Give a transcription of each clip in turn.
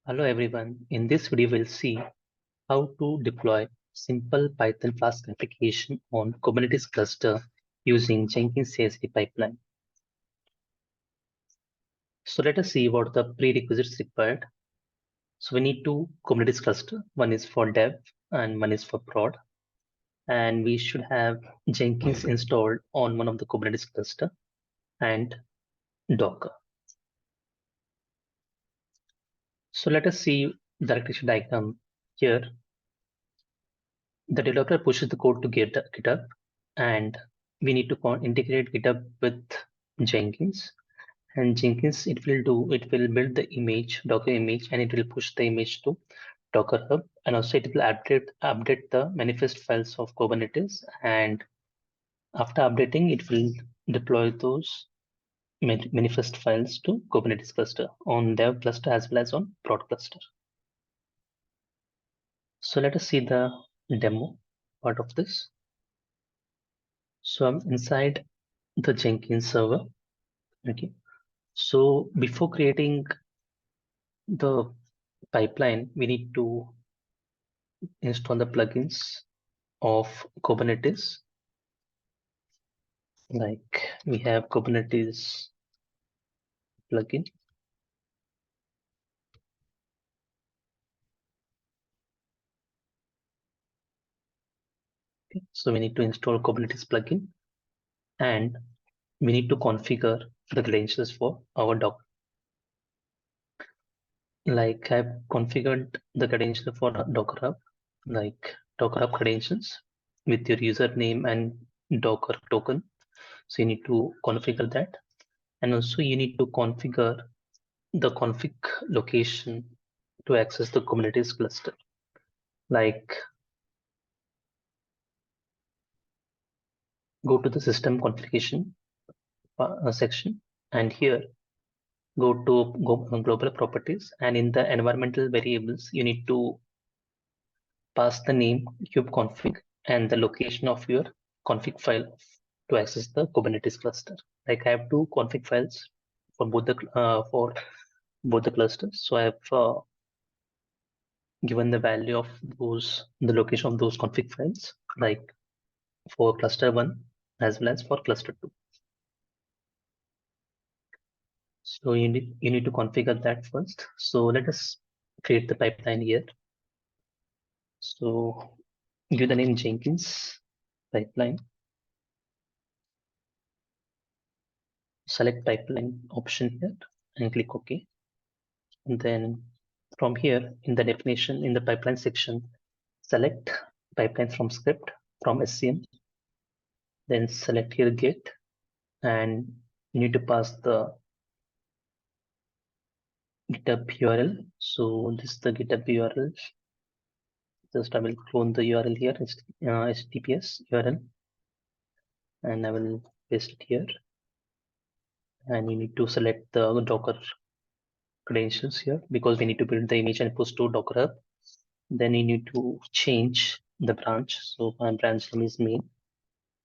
Hello everyone. In this video, we'll see how to deploy simple Python Flask application on Kubernetes cluster using Jenkins CICD pipeline. So let us see what the prerequisites required. So we need two Kubernetes cluster. One is for dev and one is for prod. And we should have Jenkins installed on one of the Kubernetes cluster and Docker. So let us see the architecture diagram here. The developer pushes the code to GitHub, and we need to integrate GitHub with Jenkins. And Jenkins, it will build the image, Docker image, and it will push the image to Docker Hub. And also it will update the manifest files of Kubernetes. And after updating, it will deploy those manifest files to Kubernetes cluster on dev cluster as well as on prod cluster. So let us see the demo part of this. So I'm inside the Jenkins server. Okay. So before creating the pipeline, we need to install the plugins of Kubernetes. Like we have Kubernetes plugin. Okay. So we need to install Kubernetes plugin, and we need to configure the credentials for our Docker. Like I've configured the credential for Docker Hub, like Docker Hub credentials with your username and Docker token. So you need to configure that. And also you need to configure the config location to access the Kubernetes cluster. Like go to the system configuration section, and here go to global properties, and in the environmental variables, you need to pass the name kubeconfig and the location of your config file to access the Kubernetes cluster. Like I have two config files for both the clusters. So I have given the value of the location of those config files, like for cluster 1 as well as for cluster 2. So you need to configure that first. So let us create the pipeline here. So give the name Jenkins pipeline. Select pipeline option here and click OK. And then from here in the definition in the pipeline section, select pipeline from script from SCM. Then select here Git, and you need to pass the GitHub URL. So this is the GitHub URL. Just I will clone the URL here, HTTPS URL, and I will paste it here. And you need to select the Docker credentials here because we need to build the image and push to Docker Hub. Then you need to change the branch. So my branch name is main.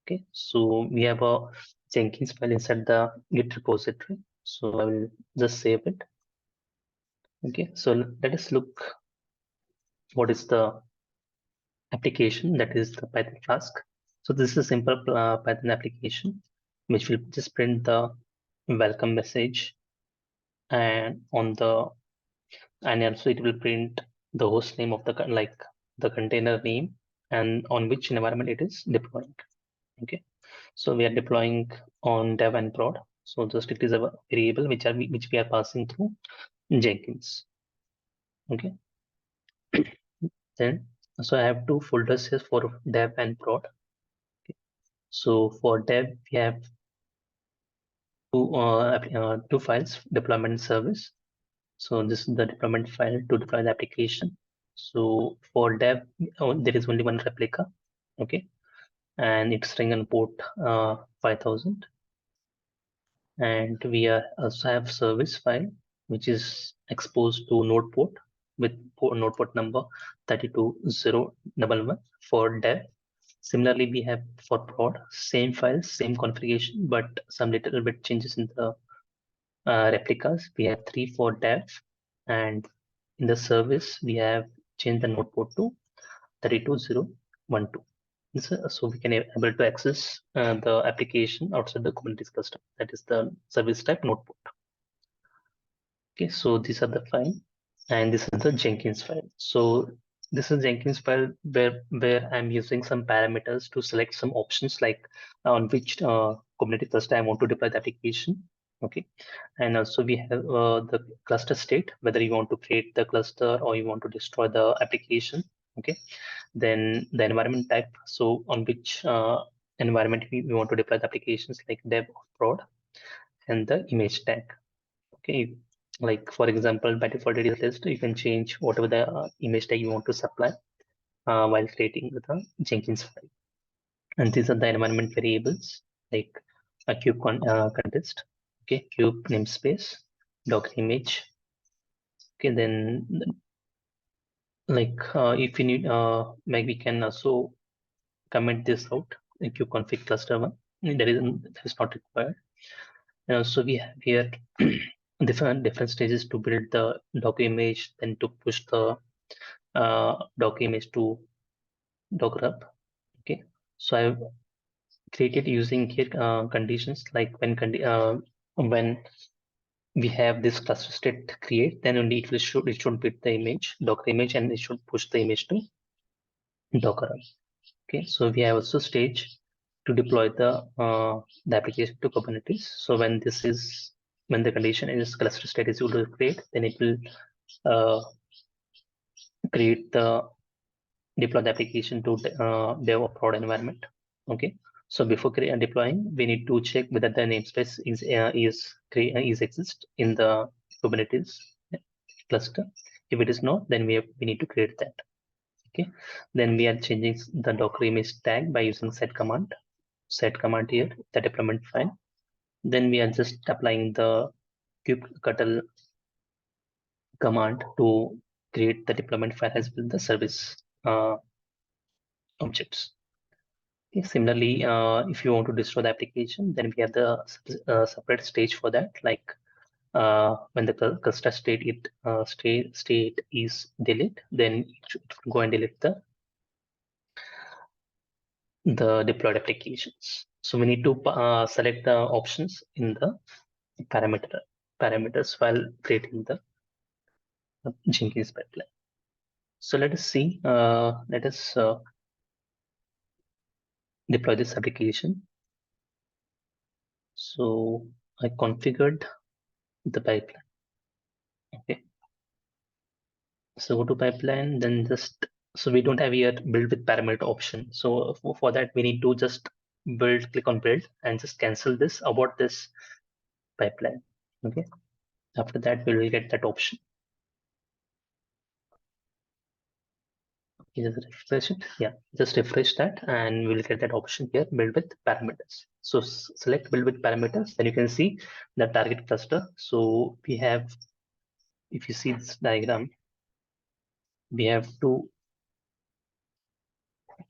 Okay, so we have a Jenkins file inside the Git repository. So I will just save it. Okay, so let us look what is the application, that is the Python Flask. So this is a simple Python application which will just print the welcome message, and also it will print the host name of the container name and on which environment it is deploying. Okay, so we are deploying on dev and prod. So just it is a variable which we are passing through Jenkins. Okay. Then so I have two folders here for dev and prod. Okay. So for dev we have two files, deployment service. So this is the deployment file to deploy the application. So for dev, there is only one replica. Okay, and it's running on port 5000. And we also have service file which is exposed to node port with node port number 32011 for dev. Similarly, we have for prod same files, same configuration, but some little bit changes in the replicas. We have 3 for dev and in the service, we have changed the node port to 32012. So we can able to access the application outside the Kubernetes cluster. That is the service type node port. Okay, so these are the file, and this is the Jenkins file. So this is Jenkins file where I'm using some parameters to select some options, like on which Kubernetes cluster I want to deploy the application. Okay, and also we have the cluster state, whether you want to create the cluster or you want to destroy the application. Okay, then the environment type, so on which environment we want to deploy the applications, like dev or prod, and the image tag. Okay, like for example, by default it is list. You can change whatever the image tag you want to supply while creating the Jenkins file. And these are the environment variables, like a context, okay, kube namespace, docker image. Okay, then like if you need, maybe we can also comment this out in kubeconfig cluster one. That is not required. And also we have here different stages to build the docker image, then to push the docker image to Docker up. Okay, so I've created using here conditions, like when we have this cluster state create, then only it should build the image Docker image, and it should push the image to Docker up. Okay, so we have also stage to deploy the application to Kubernetes. So when the condition is cluster state is equal to create, then it will uh, create the deploy the application to dev or prod environment. Okay, so before deploying, we need to check whether the namespace is exist in the Kubernetes cluster. If it is not, then we need to create that. Okay, then we are changing the Docker image tag by using set command. Set command here, the deployment file. Then we are just applying the kubectl command to create the deployment file as well the service objects. Okay, similarly, if you want to destroy the application, then we have the separate stage for that. Like when the cluster state is delete, then it should go and delete the deployed applications. So we need to select the options in the parameters while creating the Jenkins pipeline. So let us see. Let us deploy this application. So I configured the pipeline. Okay. So go to pipeline, then just, so we don't have here build with parameter option. So for that, we need to just click on build and just cancel this, abort this pipeline. Okay. After that, we will get that option. Okay, just refresh it. Yeah, just refresh that and we'll get that option here, build with parameters. So select build with parameters, then you can see the target cluster. So we have, if you see this diagram, we have two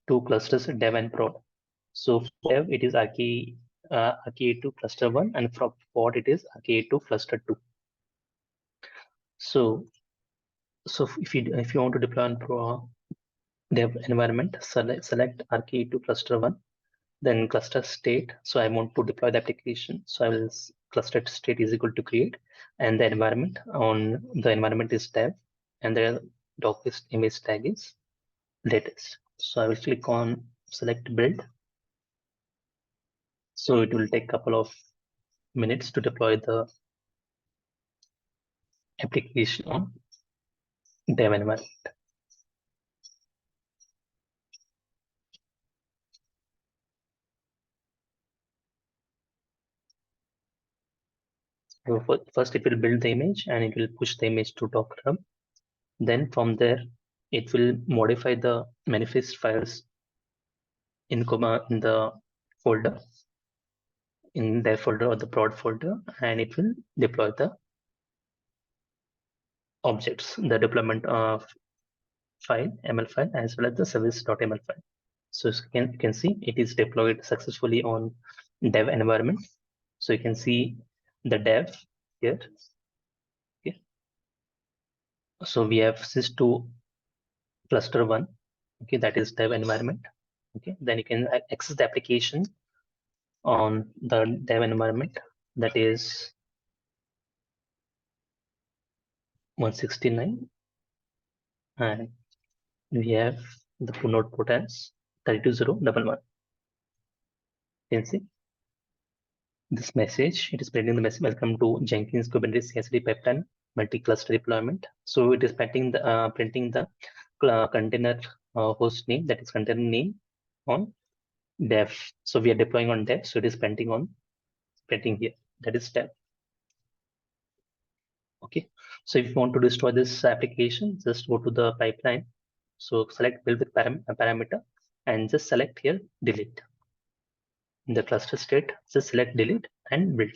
clusters, dev and prod. So for dev, it is RK2 cluster 1, and for prod, it is RK2 cluster 2. So if you want to deploy on dev environment, select RK2 cluster 1, then cluster state. So I want to deploy the application. So I will cluster state is equal to create, and the environment is dev, and the docker image tag is latest. So I will click on select build. So it will take a couple of minutes to deploy the application on dev environment. So first, it will build the image and it will push the image to Docker Hub. Then from there, it will modify the manifest files in the folder, in their folder or the prod folder, and it will deploy the objects, the deployment of file, ML file, as well as the service.ml file. So you can see it is deployed successfully on dev environment. So you can see the dev here. Okay. So we have sys2 cluster 1. Okay, that is dev environment. Okay, then you can access the application on the dev environment, that is 169, and we have the node port as 32011. You can see this message. It is printing the message, welcome to Jenkins Kubernetes CICD pipeline multi-cluster deployment. So it is printing the container host name, that is container name, on dev. So we are deploying on dev, so it is printing here, that is dev. Okay, so if you want to destroy this application, just go to the pipeline. So select build with parameter and just select here delete. In the cluster state, just select delete and build.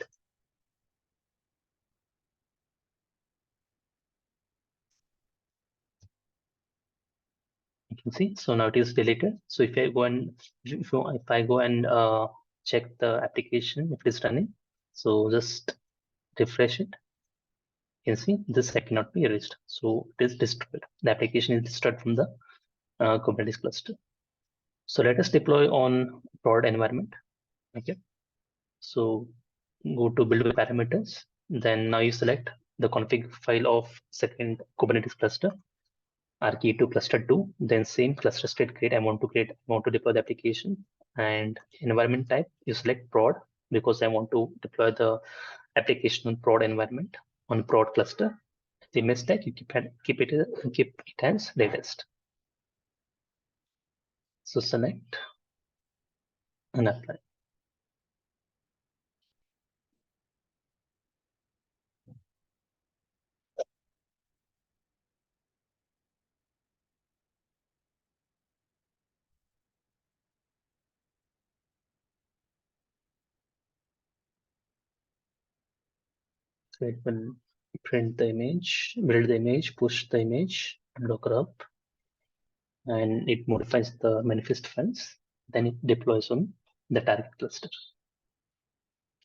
You can see, so now it is deleted. So if I go and check the application, if it is running, so just refresh it. You can see this cannot be erased, so it is destroyed. The application is destroyed from the Kubernetes cluster. So let us deploy on prod environment. Okay, so go to build with parameters. Then now you select the config file of second Kubernetes cluster, rk2 cluster 2. Then same cluster state create. I want to deploy the application, and environment type you select prod because I want to deploy the application on prod environment on prod cluster. The image tag you keep it as latest. So select and apply. So it will print the image, build the image, push the image, locker up, and it modifies the manifest files. Then it deploys on the target cluster.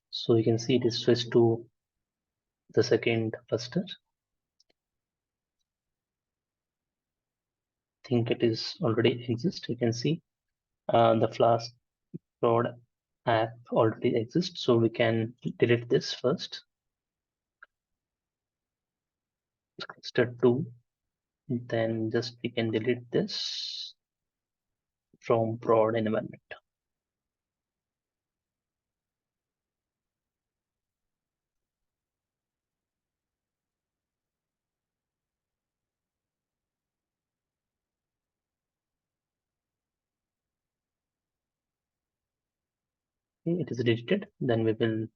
So you can see it is switched to the second cluster. I think it is already exists. You can see the Flask prod app already exists. So we can delete this first. Cluster 2. Then just we can delete this from prod environment. Okay, it is deleted. Then we will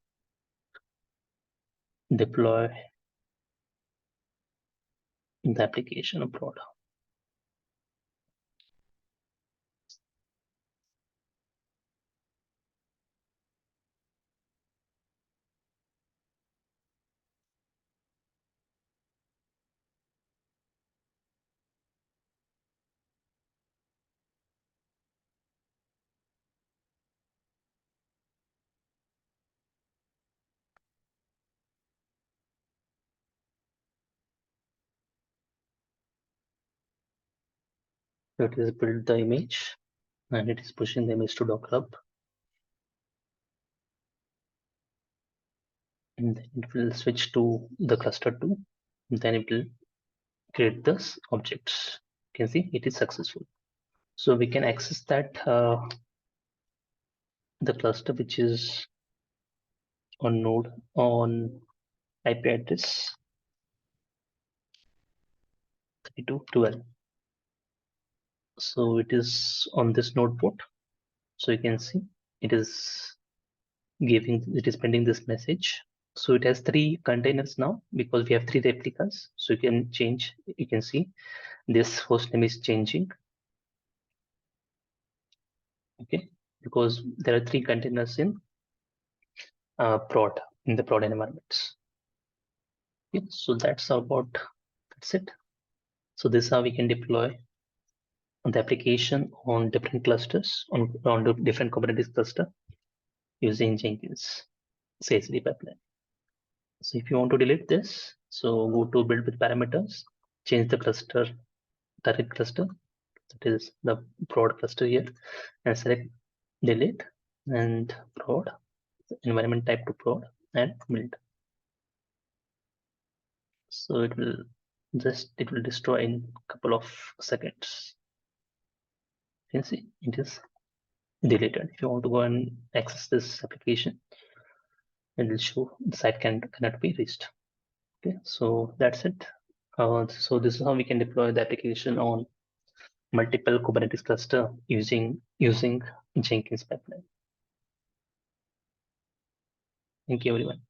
deploy the application of prod. So it is build the image and it is pushing the image to Docker Hub. And then it will switch to the cluster 2. Then it will create this objects. You can see it is successful. So we can access that the cluster which is on node on IP address 3212. So it is on this node port. So you can see it is printing this message. So it has 3 containers now because we have 3 replicas. So you can change, you can see this host name is changing. Okay, because there are 3 containers in prod in the prod environments. Okay, so that's it. So this is how we can deploy the application on different clusters on the different Kubernetes cluster using Jenkins CICD pipeline. So if you want to delete this, so go to build with parameters, change the cluster, target cluster, that is the prod cluster here, and select delete and prod, environment type to prod, and build. So it will destroy in a couple of seconds. You can see it is deleted. If you want to go and access this application, it will show the site cannot be reached. Okay, so that's it. So this is how we can deploy the application on multiple Kubernetes cluster using Jenkins pipeline. Thank you, everyone.